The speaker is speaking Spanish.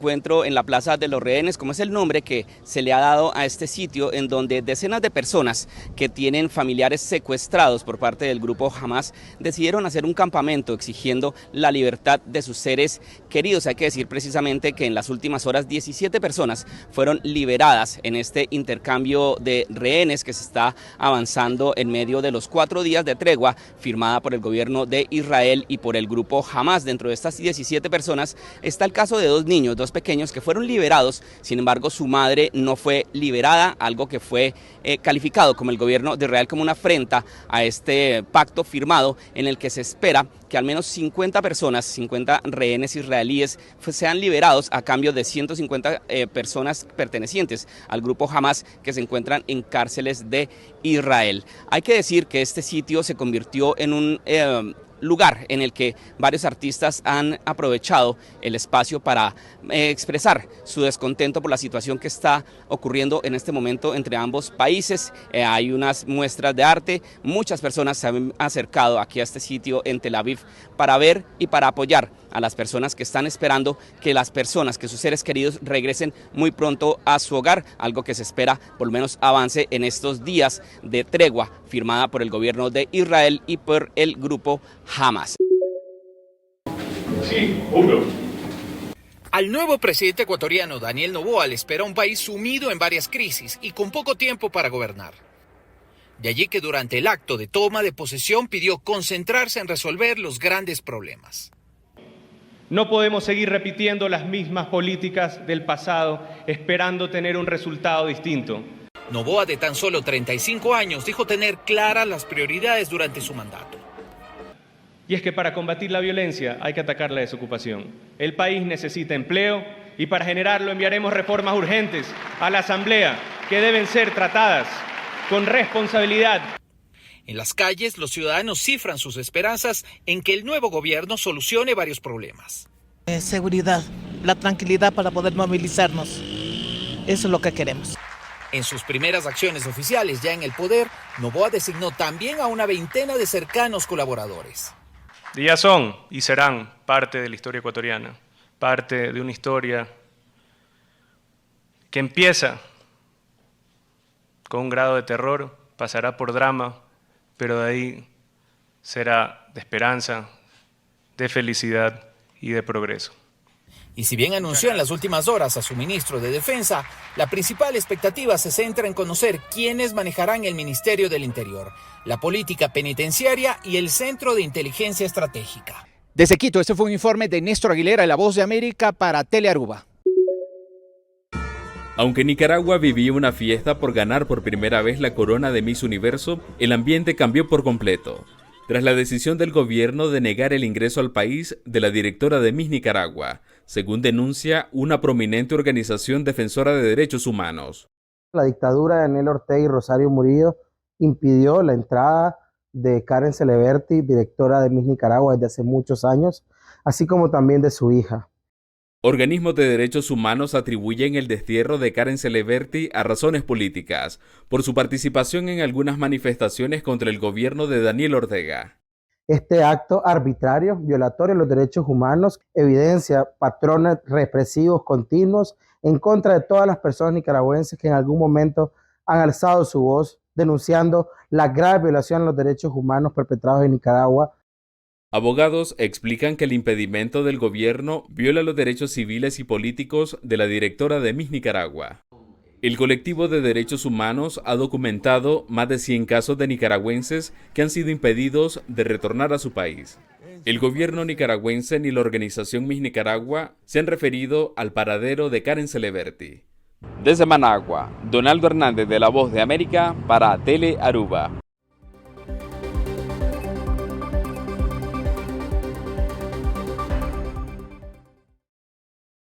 encuentro en la Plaza de los Rehenes, como es el nombre que se le ha dado a este sitio, en donde decenas de personas que tienen familiares secuestrados por parte del grupo Hamas decidieron hacer un campamento exigiendo la libertad de sus seres queridos. Hay que decir precisamente que en las últimas horas 17 personas fueron liberadas en este intercambio de rehenes que se está avanzando en medio de los 4 días de tregua firmada por el gobierno de Israel y por el grupo Hamas. Dentro de estas 17 personas está el caso de 2 niños, 2 pequeños que fueron liberados, sin embargo su madre no fue liberada, algo que fue calificado como el gobierno de Israel como una afrenta a este pacto firmado en el que se espera que al menos 50 personas, 50 rehenes israelíes sean liberados a cambio de 150 personas pertenecientes al grupo Hamas que se encuentran en cárceles de Israel. Hay que decir que este sitio se convirtió en un lugar en el que varios artistas han aprovechado el espacio para expresar su descontento por la situación que está ocurriendo en este momento entre ambos países. Hay unas muestras de arte, muchas personas se han acercado aquí a este sitio en Tel Aviv para ver y para apoyar a las personas que están esperando que sus seres queridos regresen muy pronto a su hogar, algo que se espera por lo menos avance en estos días de tregua firmada por el gobierno de Israel y por el grupo Hamas. Sí, uno. Al nuevo presidente ecuatoriano Daniel Noboa le espera un país sumido en varias crisis y con poco tiempo para gobernar. De allí que durante el acto de toma de posesión pidió concentrarse en resolver los grandes problemas. No podemos seguir repitiendo las mismas políticas del pasado esperando tener un resultado distinto. Noboa, de tan solo 35 años, dijo tener claras las prioridades durante su mandato. Y es que para combatir la violencia hay que atacar la desocupación. El país necesita empleo y para generarlo enviaremos reformas urgentes a la Asamblea que deben ser tratadas con responsabilidad. En las calles, los ciudadanos cifran sus esperanzas en que el nuevo gobierno solucione varios problemas. Seguridad, la tranquilidad para poder movilizarnos. Eso es lo que queremos. En sus primeras acciones oficiales ya en el poder, Noboa designó también a una veintena de cercanos colaboradores. Ya son y serán parte de la historia ecuatoriana, parte de una historia que empieza con un grado de terror, pasará por drama, pero de ahí será de esperanza, de felicidad y de progreso. Y si bien anunció en las últimas horas a su ministro de Defensa, la principal expectativa se centra en conocer quiénes manejarán el Ministerio del Interior, la política penitenciaria y el Centro de Inteligencia Estratégica. Desde Quito, este fue un informe de Néstor Aguilera, La Voz de América, para Telearuba. Aunque Nicaragua vivía una fiesta por ganar por primera vez la corona de Miss Universo, el ambiente cambió por completo, tras la decisión del gobierno de negar el ingreso al país de la directora de Miss Nicaragua, según denuncia una prominente organización defensora de derechos humanos. La dictadura de Daniel Ortega y Rosario Murillo impidió la entrada de Karen Celeberti, directora de Miss Nicaragua desde hace muchos años, así como también de su hija. Organismos de derechos humanos atribuyen el destierro de Karen Celeberti a razones políticas, por su participación en algunas manifestaciones contra el gobierno de Daniel Ortega. Este acto arbitrario, violatorio de los derechos humanos, evidencia patrones represivos continuos en contra de todas las personas nicaragüenses que en algún momento han alzado su voz denunciando la grave violación de los derechos humanos perpetrados en Nicaragua. Abogados explican que el impedimento del gobierno viola los derechos civiles y políticos de la directora de Miss Nicaragua. El colectivo de derechos humanos ha documentado más de 100 casos de nicaragüenses que han sido impedidos de retornar a su país. El gobierno nicaragüense ni la organización Miss Nicaragua se han referido al paradero de Karen Celeberti. Desde Managua, Donaldo Hernández de La Voz de América para Telearuba.